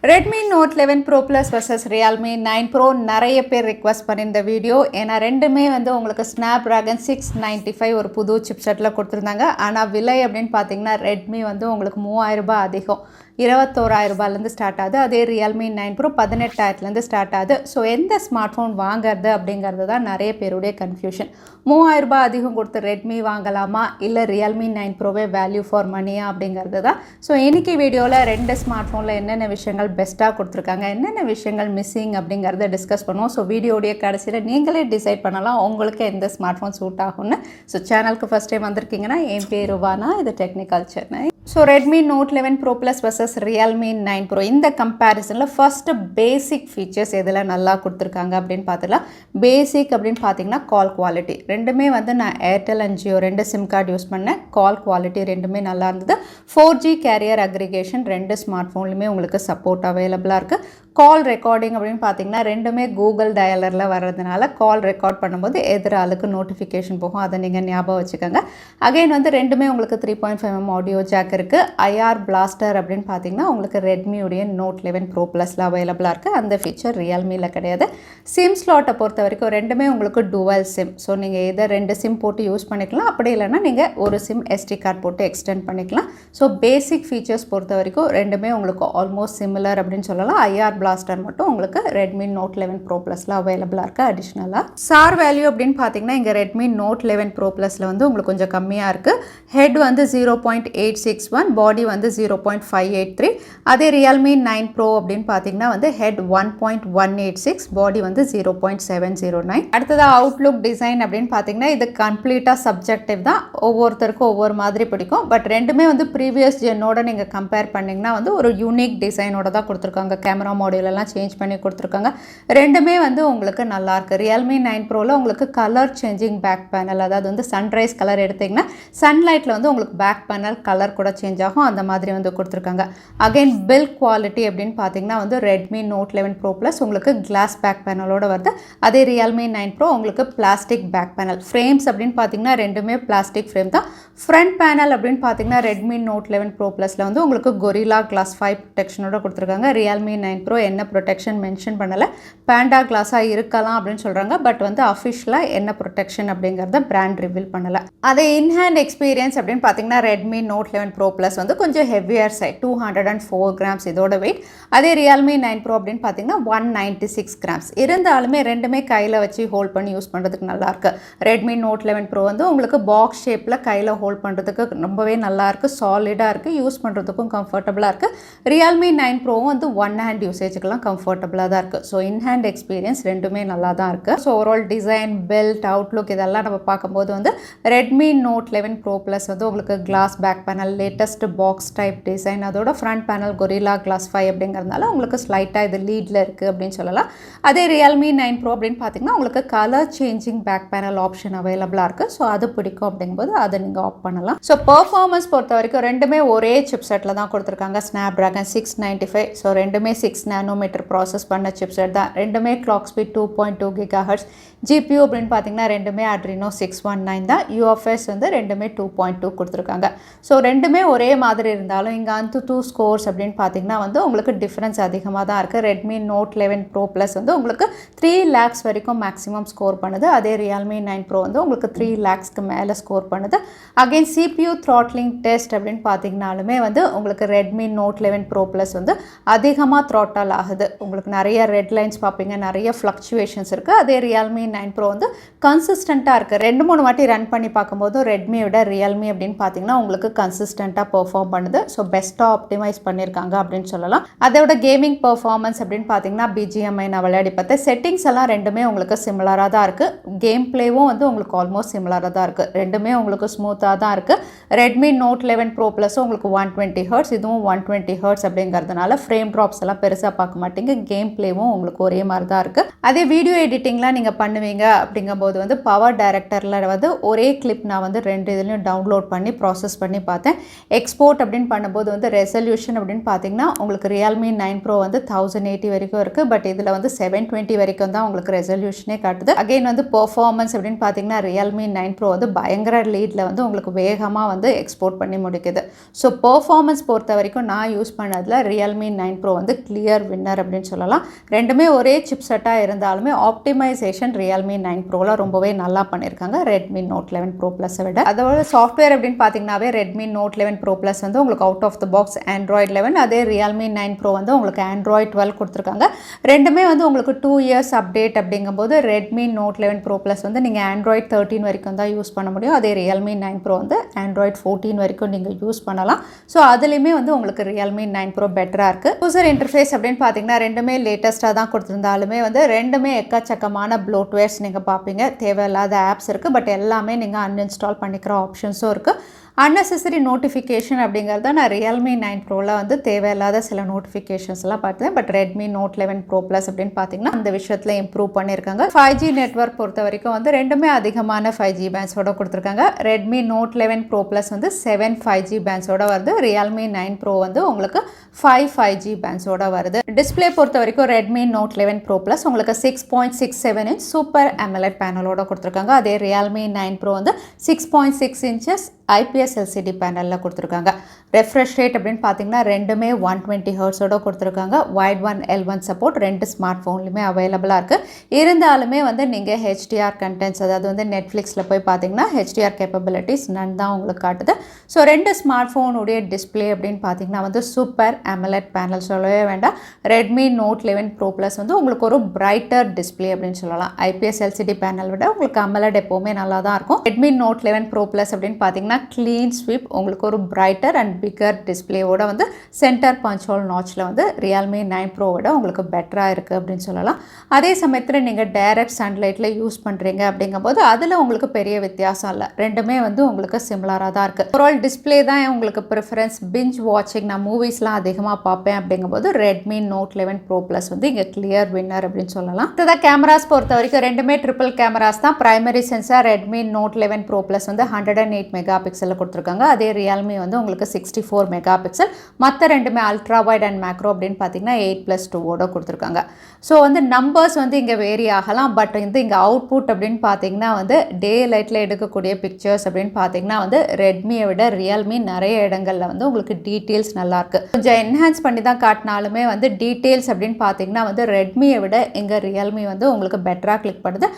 Redmi Note 11 Pro Plus versus Realme 9 Pro நிறைய பேர் request பண்ணியிருந்த வீடியோ. ஏன்னா ரெண்டுமே வந்து உங்களுக்கு Snapdragon 695 ஒரு புது சிப்செட்டில் கொடுத்துருந்தாங்க. ஆனால் விலை அப்படின்னு பார்த்தீங்கன்னா ரெட்மி வந்து உங்களுக்கு 3000 ரூபாய் அதிகம், 21000 ரூபாயிலேருந்து ஸ்டார்ட் ஆகுது. அதே Realme 9 Pro 18000லேருந்து ஸ்டார்ட் ஆகுது. ஸோ எந்த ஸ்மார்ட் ஃபோன் வாங்குறது அப்படிங்கிறது தான் நிறைய பேருடைய கன்ஃபியூஷன். 3000 ரூபாய் அதிகம் கொடுத்து ரெட்மி வாங்கலாமா இல்லை Realme 9 Proவே வேல்யூ ஃபார் மணியா அப்படிங்கிறது தான். ஸோ இன்றைக்கி வீடியோவில் ரெண்டு ஸ்மார்ட் ஃபோனில் என்னென்ன விஷயங்கள் பெஸ்ட்டாக கொடுத்துருக்காங்க, என்னென்ன விஷயங்கள் மிஸ்ஸிங் அப்படிங்கிறத டிஸ்கஸ் பண்ணுவோம். ஸோ வீடியோடைய கடைசியில் நீங்களே டிசைட் பண்ணலாம் உங்களுக்கு எந்த ஸ்மார்ட் ஃபோன் சூட் ஆகும்னு. ஸோ சேனலுக்கு ஃபஸ்ட் டைம் வந்திருக்கீங்கன்னா என் பேர் வானா, இது technical Chennai. So Redmi Note 11 Pro Plus versus Realme 9 Pro இந்த கம்பேரிசனில் ஃபஸ்ட்டு பேசிக் ஃபீச்சர்ஸ் எதில் நல்லா கொடுத்துருக்காங்க அப்படின்னு பார்த்துக்கலாம். பேசிக் அப்படின்னு பார்த்தீங்கன்னா கால் குவாலிட்டி ரெண்டுமே வந்து நான் ஏர்டெல் அண்ட் ஜியோ ரெண்டு சிம் கார்டு யூஸ் பண்ணேன். கால் குவாலிட்டி ரெண்டுமே நல்லா இருந்தது. 4G கேரியர் அக்ரிகேஷன் ரெண்டு ஸ்மார்ட் ஃபோன்லையுமே உங்களுக்கு சப்போர்ட் அவைலபிளாக இருக்குது. கால் ரெக்கார்டிங் அப்படின்னு பார்த்தீங்கன்னா ரெண்டுமே கூகுள் டயலரில் வர்றதுனால கால் ரெக்கார்ட் பண்ணும்போது எதிராளுக்கு நோட்டிஃபிகேஷன் போகும், அதை நீங்கள் ஞாபகம் வச்சுக்கோங்க. அகைன் வந்து ரெண்டுமே உங்களுக்கு 3.5mm ஆடியோ ஜாக் இருக்குது. ஐஆர் பிளாஸ்டர் அப்படின்னு பார்த்தீங்கன்னா உங்களுக்கு ரெட்மியுடைய Note 11 Pro Plusல அவைலபிளாக இருக்குது. அந்த ஃபீச்சர் ரியல்மியில் கிடையாது. சிம் ஸ்லாட்டை பொறுத்த வரைக்கும் ரெண்டுமே உங்களுக்கு டுவல் சிம். ஸோ நீங்கள் எதை ரெண்டு சிம் போட்டு யூஸ் பண்ணிக்கலாம், அப்படி இல்லைன்னா நீங்கள் ஒரு சிம் SD கார்டு போட்டு எக்ஸ்டெண்ட் பண்ணிக்கலாம். ஸோ பேசிக் ஃபீச்சர்ஸ் பொறுத்த வரைக்கும் ரெண்டுமே உங்களுக்கு ஆல்மோஸ்ட் சிமிலர் அப்படின்னு சொல்லலாம். ஐஆர் பிளாஸ்டர் மட்டும் உங்களுக்கு Redmi Note 11 Pro Plusல அவைலபிளாக இருக்குது. அடிஷ்னலாக சார் வேல்யூ அப்படின்னு பார்த்தீங்கன்னா இங்கே Redmi Note 11 Pro Plusல வந்து உங்களுக்கு கொஞ்சம் கம்மியாக இருக்குது. ஹெட் வந்து 0.861, பாடி வந்து 0.583. அதே Realme 9 Pro அப்படின்னு பார்த்தீங்கன்னா வந்து ஹெட் 1.186, பாடி வந்து 0.709. அடுத்ததாக அவுட்லுக் டிசைன் அப்படின்னு பார்த்தீங்கன்னா இது கம்ப்ளீட்டாக சப்ஜெக்டிவ் தான், ஒவ்வொருத்தருக்கும் ஒவ்வொரு மாதிரி பிடிக்கும். பட் ரெண்டுமே வந்து ப்ரீவியஸ் ஜென்னோட நீங்கள் கம்பேர் பண்ணிங்கன்னா வந்து ஒரு யூனிக் டிசைனோட தான் கொடுத்துருக்காங்க. கேமரா மாடியூலெல்லாம் சேஞ்ச் பண்ணி கொடுத்துருக்காங்க. ரெண்டுமே வந்து உங்களுக்கு நல்லாயிருக்கு. Realme 9 Proவில் உங்களுக்கு கலர் சேஞ்சிங் பேக் பேனல், அதாவது வந்து சன்ரைஸ் கலர் எடுத்திங்கன்னா சன்லைட்டில் வந்து உங்களுக்கு பேக் பேனல் கலர் கூட சேஞ்ச் ஆகும், அந்த மாதிரி வந்து கொடுத்துருக்காங்க. அகைன் பில்ட் குவாலிட்டி அப்படின்னு பார்த்தீங்கன்னா வந்து Redmi Note 11 Pro Plus உங்களுக்கு கிளாஸ் பேக் பேனலோட வருது. அதே Realme 9 Pro உங்களுக்கு பிளாஸ்டிக் பேக் பேனல். ஃப்ரேம்ஸ் அப்படின்னு பார்த்தீங்கன்னா ரெண்டுமே பிளாஸ்டிக் ஃப்ரேம் தான். ஃப்ரண்ட் பேனல் அப்படின்னு பார்த்தீங்கன்னா Redmi Note 11 Pro Plusல வந்து உங்களுக்கு Gorilla Glass 5 ப்ரொடெக்ஷனோட கொடுத்துருக்காங்க. Realme 9 Pro என்ன ப்ரொடெக்ஷன் மென்ஷன் பண்ணலை, பேண்டா கிளாஸாக இருக்கலாம் அப்படின்னு சொல்கிறாங்க. பட் வந்து அஃபிஷியலாக என்ன ப்ரொடெக்ஷன் அப்படிங்கிறத பிராண்ட் ரிவீல் பண்ணலை. அதே இன்ஹேண்ட் எக்ஸ்பீரியன்ஸ் அப்படின்னு பார்த்தீங்கன்னா Redmi Note 11 Pro Plus வந்து கொஞ்சம் ஹெவியர் சைட், 204 கிராம்ஸ் இதோட வெயிட். அதே Realme 9 Pro அப்படின்னு பார்த்தீங்கன்னா 196 கிராம்ஸ். இருந்தாலுமே ரெண்டுமே கையில் வச்சு ஹோல்ட் பண்ணி யூஸ் பண்ணுறதுக்கு நல்லாயிருக்கு. Redmi Note 11 Pro வந்து உங்களுக்கு பாக்ஸ் ஷேப்பில் கையில் ஹோல்ட் பண்ணுறதுக்கு ரொம்பவே நல்லாயிருக்கு, சாலிடாக இருக்குது, யூஸ் பண்ணுறதுக்கும் கம்ஃபர்டபுளாக இருக்குது. Realme 9 Pro வந்து ஒன் ஹேண்ட் யூசேஜுக்கெல்லாம் கம்ஃபர்டபுளாக தான் இருக்குது. ஸோ இன்ஹேண்ட் எக்ஸ்பீரியன்ஸ் ரெண்டுமே நல்லா தான் இருக்குது. So overall design, belt, Outlook இதெல்லாம் நம்ம பார்க்கும்போது வந்து Redmi Note 11 Pro Plus வந்து உங்களுக்கு glass back panel, latest box type design, அதோட ஃப்ரண்ட் பேனல் Gorilla Glass 5 அப்படிங்கிறதுனால உங்களுக்கு ஸ்லைட்டாக இது லீடில் இருக்குது அப்படின்னு சொல்லலாம். அதே Realme 9 Pro அப்படின்னு பார்த்தீங்கன்னா உங்களுக்கு colour changing back panel option அவைலபிளாக இருக்குது. ஸோ அது பிடிக்கும் அப்படிங்கும்போது அதை நீங்கள் ஆஃப் பண்ணலாம். ஸோ பெர்ஃபார்மன்ஸ் பொறுத்த வரைக்கும் ரெண்டுமே ஒரே சிப்செட்டில் தான் கொடுத்துருக்காங்க. Snapdragon 695. ஸோ ரெண்டுமே 6 நானோமீட்டர் ப்ராசஸ் பண்ண சிப்செட் தான். ரெண்டுமே கிளாக் ஸ்பீட் 2.2 GHz. GPU அப்படின்னு பார்த்தீங்கன்னா ரெண்டுமே Adreno 619 தான். UFS வந்து ரெண்டுமே 2.2 கொடுத்துருக்காங்க. ஸோ ரெண்டுமே ஒரே மாதிரி இருந்தாலும் இங்கே Antutu ஸ்கோர்ஸ் அப்படின்னு பார்த்தீங்கன்னா வந்து உங்களுக்கு டிஃப்ரென்ஸ் அதிகமாக தான் இருக்குது. Redmi Note 11 Pro Plus வந்து உங்களுக்கு 3 lakhs வரைக்கும் மேக்ஸிமம் ஸ்கோர் பண்ணுது. அதே Realme 9 Pro வந்து உங்களுக்கு 3 lakhsக்கு மேலே ஸ்கோர் பண்ணுது. அகைன் CPU throttling டெஸ்ட் அப்படின்னு பார்த்தீங்கன்னாலுமே வந்து உங்களுக்கு Redmi Note 11 Pro Plus வந்து அதிகமாக த்ராட்டல் ஆகுது. உங்களுக்கு நிறைய ரெட் லைன்ஸ் பார்ப்பீங்க, நிறைய ஃப்ளக்சுவேஷன்ஸ் இருக்குது. அதே Realme 9 Pro வந்து கன்சிஸ்டண்ட்டாக இருக்குது. 2-3 வாட்டி ரன் பண்ணி பார்க்கும்போது ரெட்மியை விட Realme அப்படின்னு பார்த்தீங்கன்னா உங்களுக்கு கன்சிஸ்டண்ட்டாக பெர்ஃபார்ம் பண்ணுது. ஸோ பெஸ்ட்டாக ஆப்டிமைஸ் பண்ணியிருக்காங்க அப்படின்னு சொல்லலாம். அதோட கேமிங் பெர்ஃபார்மன்ஸ் அப்படின்னு பார்த்தீங்கன்னா BGMI நான் விளையாடி பார்த்தேன். செட்டிங்ஸ் எல்லாம் ரெண்டுமே உங்களுக்கு சிமிலராக தான் இருக்குது. கேம் பிளேவும் வந்து உங்களுக்கு ஆல்மோஸ்ட் சிமிலராக தான் இருக்குது. ரெண்டுமே உங்களுக்கு ஸ்மூத்தாக தான் இருக்குது. Redmi Note 11 Pro Plus உங்களுக்கு 120 Hz, இதுவும் 120 Hz அப்படிங்கிறதுனால ஃப்ரேம் ட்ராப்ஸ் எல்லாம் பெருசாக பார்க்க மாட்டீங்க. கேம் பிளேவும் உங்களுக்கு ஒரே மாதிரி தான் இருக்குது. அதே வீடியோ எடிட்டிங்லாம் நீங்கள் பண்ணுவீங்க அப்படிங்கும்போது வந்து பவர் டைரக்டரில் வந்து ஒரே கிளிப் நான் வந்து 2 இதுலையும் டவுன்லோட் பண்ணி ப்ராசஸ் பண்ணி பார்த்தேன். எக்ஸ்போர்ட் அப்படின்னு பண்ணும்போது வந்து ரெசல்யூஷன் அப்படின்னு பார்த்தீங்கன்னா உங்களுக்கு Realme 9 Pro வந்து 1080 வரைக்கும் இருக்குது. பட் இதில் வந்து 720 வரைக்கும் தான் உங்களுக்கு ரெசல்யூஷனே காட்டுது. அகைன் வந்து பெர்ஃபார்மன்ஸ் அப்படின்னு பார்த்தீங்கன்னா Realme 9 Pro வந்து பயங்கர லீடில் வந்து உங்களுக்கு வேகமாக வந்து எக்ஸ்போர்ட் பண்ணி முடிக்குது. ஸோ பெர்ஃபார்மன்ஸ் பொறுத்த வரைக்கும் நான் யூஸ் பண்ணதில் Realme 9 Pro வந்து கிளியர் வின்னர் அப்படின்னு சொல்லலாம். ரெண்டுமே ஒரே சிப் செட்டாக இருந்தாலுமே ஆப்டிமைசேஷன் Realme 9 Proல ரொம்பவே நல்லா பண்ணியிருக்காங்க Redmi Note 11 Pro Plus விட. அதோட சாஃப்ட்வேர் அப்படின்னு பார்த்தீங்கன்னாவே Redmi Note 11 Pro Plus வந்து உங்களுக்கு out of the box Android 11, அதே Realme 9 Pro வந்து உங்களுக்கு Android 12 கொடுத்துருக்காங்க. ரெண்டுமே வந்து உங்களுக்கு 2 years அப்டேட் அப்படிங்கும்போது Redmi Note 11 Pro Plus வந்து நீங்கள் Android 13 வரைக்கும் தான் யூஸ் பண்ண முடியும். அதே Realme 9 Pro வந்து Android 14 வரைக்கும் நீங்கள் யூஸ் பண்ணலாம். ஸோ அதுலேயுமே வந்து உங்களுக்கு Realme 9 Pro பெட்டராக இருக்குது. யூசர் இன்டர்ஃபேஸ் அப்படின்னு பார்த்தீங்கன்னா ரெண்டுமே லேட்டஸ்ட்டாக தான் கொடுத்துருந்தாலுமே வந்து ரெண்டுமே எக்கச்சக்கமான ப்ளோட்வேர்ஸ் நீங்கள் பார்ப்பீங்க. தேவையில்லாத ஆப்ஸ் இருக்குது. பட் எல்லாமே நீங்கள் அன்இன்ஸ்டால் பண்ணிக்கிற ஆப்ஷன்ஸும் இருக்குது. அன்னெசரி நோட்டிஃபிகேஷன் அப்படிங்கிறத நான் Realme 9 Proல வந்து தேவையில்லாத சில நோட்டிஃபிகேஷன்ஸ்லாம் பார்த்தேன். But Redmi Note 11 Pro Plus அப்படின்னு பார்த்தீங்கன்னா அந்த விஷயத்தில் இம்ப்ரூவ் பண்ணியிருக்காங்க. 5G நெட்வொர்க் பொறுத்த வரைக்கும் வந்து ரெண்டுமே அதிகமான 5G பேண்ட்ஸோட கொடுத்துருக்காங்க. Redmi Note 11 Pro Plus வந்து 7 5G பேண்ட்ஸோட வருது. Realme 9 Pro வந்து உங்களுக்கு 5 5G பேண்ட்ஸோட வருது. டிஸ்பிளே பொறுத்த வரைக்கும் Redmi Note 11 Pro Plus உங்களுக்கு 6.67 inch சூப்பர் AMOLED பேனலோட கொடுத்துருக்காங்க. அதே Realme 9 Pro வந்து 6.6 inches IPS LCD பேனலில் கொடுத்துருக்காங்க. ரெஃப்ரெஷ் ரேட் அப்படின்னு பார்த்தீங்கன்னா ரெண்டுமே 120 ஹெர்ட்ஸோட கொடுத்துருக்காங்க. வைட் ஒன் L1 சப்போர்ட் ரெண்டு ஸ்மார்ட் ஃபோன்லையுமே அவைலபிளாக இருக்குது. இருந்தாலுமே வந்து நீங்கள் HDR கண்டென்ட்ஸ், அதாவது வந்து நெட்ஃப்ளிக்ஸில் போய் பார்த்தீங்கன்னா HDR கேப்பபிலிட்டிஸ் நன் தான் உங்களுக்கு காட்டுது. ஸோ ரெண்டு ஸ்மார்ட் ஃபோனுடைய டிஸ்பிளே அப்படின்னு பார்த்தீங்கன்னா வந்து சூப்பர் AMOLED பேனல் சொல்லவே வேண்டாம். Redmi Note 11 Pro Plus வந்து உங்களுக்கு ஒரு பிரைட்டர் டிஸ்பிளே அப்படின்னு சொல்லலாம். IPS LCD பேனல் விட உங்களுக்கு AMOLED எப்போவுமே நல்லா தான் இருக்கும். Redmi Note 11 Pro Plus அப்படின்னு பார்த்தீங்கன்னா க்ளீன் ஸ்வீப் உங்களுக்கு ஒரு பிரைட்டர் அண்ட் பிகர் டிஸ்பிளேவோட வந்து சென்டர் பஞ்ச் ஹோல் நாட்சில் வந்து Realme 9 Pro விட உங்களுக்கு பெட்டராக இருக்குது அப்படின்னு சொல்லலாம். அதே சமயத்தில் நீங்கள் டைரக்ட் சன்லைட்டில் யூஸ் பண்ணுறீங்க அப்படிங்கும்போது அதில் உங்களுக்கு பெரிய வித்தியாசம் இல்லை. ரெண்டுமே வந்து உங்களுக்கு சிமிலராக தான் இருக்குது. ஓவரால் டிஸ்பிளே தான் உங்களுக்கு ப்ரிஃபரன்ஸ். பிஞ்ச் வாட்சிங், நான் மூவிஸ்லாம் அதிகமாக பார்ப்பேன் அப்படிங்கும்போது Redmi Note 11 Pro Plus வந்து இங்கே கிளியர் வின்னர் அப்படின்னு சொல்லலாம். இதுதான் கேமராஸ் பொறுத்த வரைக்கும் ரெண்டுமே ட்ரிபிள் கேமராஸ் தான். Primary sensor Redmi Note 11 Pro Plus வந்து 108 மெகா பிக்சலில் கொடுத்துருக்காங்க. அதே Realme வந்து உங்களுக்கு 64 மெகா பிக்சல். மற்ற ரெண்டுமே அல்ட்ரா வைட் அண்ட் மேக்ரோ அப்படின்னு பார்த்தீங்கன்னா 8+2 கொடுத்துருக்காங்க. ஸோ வந்து நம்பர்ஸ் வந்து இங்கே வேரி ஆகலாம். பட் வந்து இங்கே அவுட்புட் அப்படின்னு பார்த்தீங்கன்னா வந்து டே லைட்டில் எடுக்கக்கூடிய பிக்சர்ஸ் அப்படின்னு பார்த்தீங்கன்னா வந்து ரெட்மியை விட Realme நிறைய இடங்களில் வந்து உங்களுக்கு டீட்டெயில்ஸ் நல்லாயிருக்கு. கொஞ்சம் என்ஹான்ஸ் பண்ணி தான் காட்டினாலுமே வந்து டீட்டெயில்ஸ் அப்படின்னு பார்த்தீங்கன்னா வந்து ரெட்மியை விட இங்கே Realme வந்து உங்களுக்கு பெட்டராக கிளிக் பண்ணுது.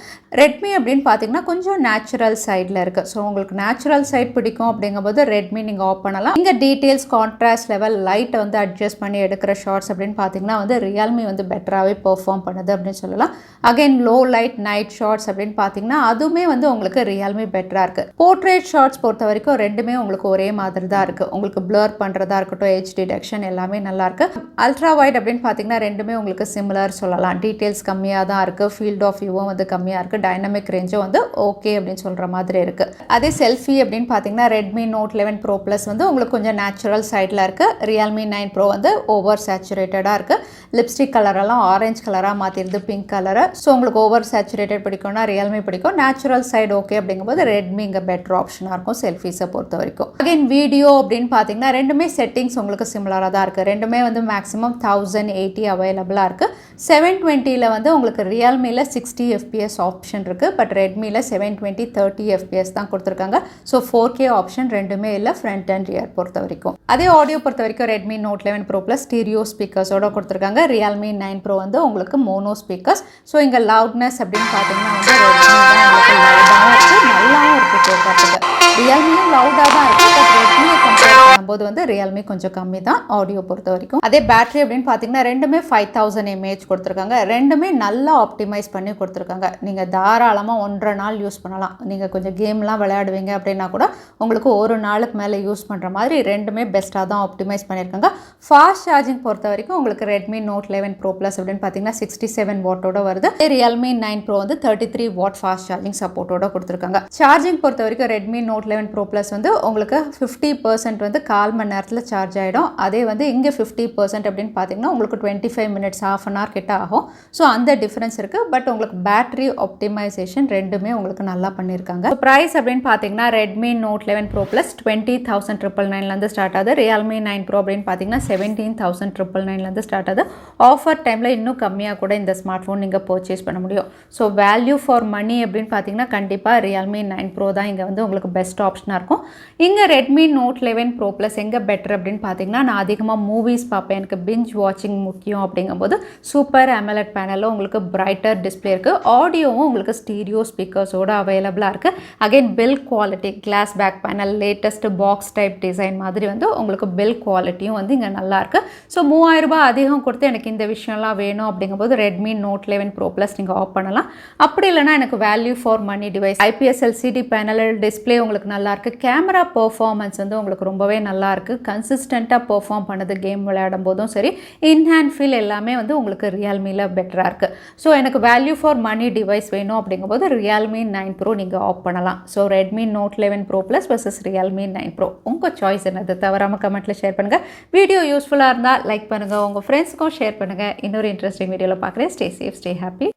ரெட்மி அப்படின்னு பார்த்தீங்கன்னா கொஞ்சம் நேச்சுரல் சைடில் இருக்குது. ஸோ உங்களுக்கு நேச்சுரல் சைட் பிடிக்கும் அப்படிங்கும்போது Redmi நீங்கள் ஆஃப் பண்ணலாம். இங்கே டீட்டெயில்ஸ், கான்ட்ராஸ்ட் லெவல், லைட்டை வந்து அட்ஜஸ்ட் பண்ணி எடுக்கிற ஷார்ட்ஸ் அப்படின்னு பார்த்தீங்கன்னா வந்து Realme வந்து பெட்டராகவே பெர்ஃபார்ம் பண்ணுது அப்படின்னு சொல்லலாம். Again low light night shots அப்படின்னு பார்த்தீங்கன்னா அதுவுமே வந்து உங்களுக்கு Realme பெட்டராக இருக்குது. போர்ட்ரேட் ஷார்ட்ஸ் பொறுத்த வரைக்கும் ரெண்டுமே உங்களுக்கு ஒரே மாதிரி தான் இருக்குது. உங்களுக்கு பிளர் பண்ணுறதா இருக்கட்டும், எட்ஜ் டிடெக்ஷன் எல்லாமே நல்லாயிருக்கு. அல்ட்ரா வைட் அப்படின்னு பார்த்தீங்கன்னா ரெண்டுமே உங்களுக்கு சிமிலர் சொல்லலாம். டீட்டெயில்ஸ் கம்மியாக தான் இருக்குது. ஃபீல்ட் ஆஃப் வியூவும் வந்து கம்மியாக இருக்குது. டைனமிக் ரேஞ்சும் வந்து ஓகே அப்படின்னு சொல்கிற மாதிரி இருக்குது. அதே செல்ஃபி அப்படின்னு பார்த்தீங்கன்னா Redmi Note 11 Pro Plus வந்து உங்களுக்கு கொஞ்சம் நேச்சுரல் சைடில் இருக்குது. Realme 9 Pro வந்து ஓவர் சேச்சுரேட்டடாக இருக்குது. லிப்ஸ்டிக் கலரெல்லாம் ஆரஞ்சு கலராக மாற்றிடுது, பிங்க் கலரை. ஸோ உங்களுக்கு ஓவர் சேச்சுரேட்டட் பிடிக்கும்னா Realme பிடிக்கும். நேச்சுரல் சைடு ஓகே அப்படிங்கும்போது Redmi இங்கே பெட்டர் ஆப்ஷனாக இருக்கும் செல்ஃபீஸை பொறுத்த வரைக்கும். அகைன் வீடியோ அப்படின்னு பார்த்தீங்கன்னா ரெண்டுமே செட்டிங்ஸ் உங்களுக்கு சிமிலராக தான் இருக்குது. ரெண்டுமே வந்து மேக்ஸிமம் 1080 அவைலபிளாக இருக்குது. 720 வந்து உங்களுக்கு Realmeல 60 FPS ஆப்ஷன் இருக்குது. பட் Redmiல 720 30 FPS தான் கொடுத்துருக்காங்க. ஸோ 4K ஆப்ஷன் ரெண்டுமே இல்லை ஃப்ரண்ட் அண்ட் ரியர் பொறுத்த வரைக்கும். அதே ஆடியோ பொறுத்த வரைக்கும் Redmi Note 11 Pro Plus stereo ஸ்பீக்கர்ஸோட கொடுத்துருக்காங்க. Realme 9 Pro வந்து உங்களுக்கு மோனோ ஸ்பீக்கர்ஸ். ஸோ இங்கே லவுட்னஸ் அப்படின்னு பார்த்தீங்கன்னா வந்து Redmi தான் உங்களுக்கு லவுடாகவும் இருக்குது, நல்லாவும் இருக்குது கேட்கறதுக்கு. Realmeயும் லவுடாக தான் இருக்குது. பட் Redmi கம்பேர் பண்ணும்போது வந்து Realme கொஞ்சம் கம்மி தான் ஆடியோ பொறுத்த வரைக்கும். அதே பேட்டரி அப்படின்னு பார்த்தீங்கன்னா ரெண்டுமே 5000 mAh கொடுத்துருக்காங்க. ரெண்டுமே நல்லா ஆப்டிமைஸ் பண்ணி கொடுத்துருக்காங்க. நீங்கள் தாராளமாக 1.5 நாள் யூஸ் பண்ணலாம். நீங்கள் கொஞ்சம் கேம்லாம் விளையாடுவீங்க அப்படின்னா கூட உங்களுக்கு ஒரு நாளுக்கு மேலே யூஸ் பண்ணுற மாதிரி ரெண்டுமே பெஸ்ட்டாக தான் ஆப்டிமைஸ் பண்ணியிருக்காங்க. ஃபாஸ்ட் சார்ஜிங் பொறுத்த வரைக்கும் உங்களுக்கு Redmi Note 11 Pro Plus அப்படின்னு பார்த்தீங்கன்னா 67 வாட்டோட வருது. Realme 9 Pro வந்து 33 வாட் ஃபாஸ்ட் சார்ஜிங் சப்போர்ட்டோட கொடுத்துருக்காங்க. சார்ஜிங் பொறுத்த வரைக்கும் Redmi Note Note 11 Pro Plus வந்து உங்களுக்கு 50% வந்து 1/4 மணி நேரத்தில் சார்ஜ் ஆகிடும். அதே வந்து இங்கே 50% அப்படின்னு பார்த்தீங்கன்னா உங்களுக்கு 25 மினிட்ஸ் ½ அன் ஹவர் கிட்ட ஆகும். ஸோ அந்த டிஃப்ரென்ஸ் இருக்குது. பட் உங்களுக்கு பேட்டரி ஆப்டிமைசேஷன் ரெண்டுமே உங்களுக்கு நல்லா பண்ணியிருக்காங்க. ப்ரைஸ் அப்படின்னு பார்த்தீங்கன்னா Redmi Note 11 Pro Plus 20,999 start ஆகுது. Realme 9 Pro அப்படின்னு பார்த்தீங்கன்னா 17,999 ஸ்டார்ட் ஆகுது. ஆஃபர் டைமில் இன்னும் கம்மியாக கூட இந்த ஸ்மார்ட் ஃபோன் நீங்கள் பர்ச்சேஸ் பண்ண முடியும். ஸோ வேல்யூ ஃபார் மணி அப்படின்னு பார்த்தீங்கன்னா கண்டிப்பாக Realme 9 Pro தான் இங்கே வந்து உங்களுக்கு பெஸ்ட் ஆப்ஷனாக இருக்கும். இங்கே Redmi Note 11 Pro Plus எங்கே பெட்டர் அப்படின்னு பார்த்தீங்கன்னா நான் அதிகமாக மூவிஸ் பார்ப்பேன், எனக்கு பிஞ்ச் வாட்சிங் முக்கியம் அப்படிங்கும்போது சூப்பர் AMOLED பேனலில் உங்களுக்கு பிரைட்டர் டிஸ்பிளே இருக்குது. ஆடியோவும் உங்களுக்கு ஸ்டீரியோ ஸ்பீக்கர்ஸோடு அவைலபிளாக இருக்குது. Again build quality, glass back panel, latest box type design மாதிரி வந்து உங்களுக்கு பில் குவாலிட்டியும் வந்து இங்கே நல்லாயிருக்கு. ஸோ 3000 ரூபாய் அதிகம் கொடுத்து எனக்கு இந்த விஷயம்லாம் வேணும் அப்படிங்கும்போது Redmi Note 11 Pro Plus நீங்கள் ஆஃப் பண்ணலாம். அப்படி இல்லைனா எனக்கு value for money device, IPS LCD பேனல், டிஸ்பிளே உங்களுக்கு நல்லாயிருக்கு. கேமரா பெர்ஃபார்மன்ஸ் வந்து உங்களுக்கு ரொம்பவே நல்லாயிருக்கு. கன்சிஸ்டண்ட்டாக பெர்ஃபார்ம் பண்ணுது கேம் விளையாடும் போதும் சரி. இன்ஹேண்ட் ஃபீல் எல்லாமே வந்து உங்களுக்கு ரியல்மியில் பெட்டராக இருக்குது. ஸோ எனக்கு வேல்யூ ஃபார் மணி டிவைஸ் வேணும் அப்படிங்கும்போது Realme 9 Pro நீங்கள் ஆஃப் பண்ணலாம். So Redmi Note 11 Pro Plus vs Realme 9 Pro உங்கள் சாய்ஸ் என்னது தவறாமல் கமெண்ட்டில் ஷேர் பண்ணுங்கள். வீடியோ யூஸ்ஃபுல்லாக இருந்தால் லைக் பண்ணுங்கள், உங்கள் ஃப்ரெண்ட்ஸுக்கும் ஷேர் பண்ணுங்கள். இன்னொரு இன்ட்ரெஸ்டிங் வீடியோவில் பார்க்குறேன். Stay safe, stay happy.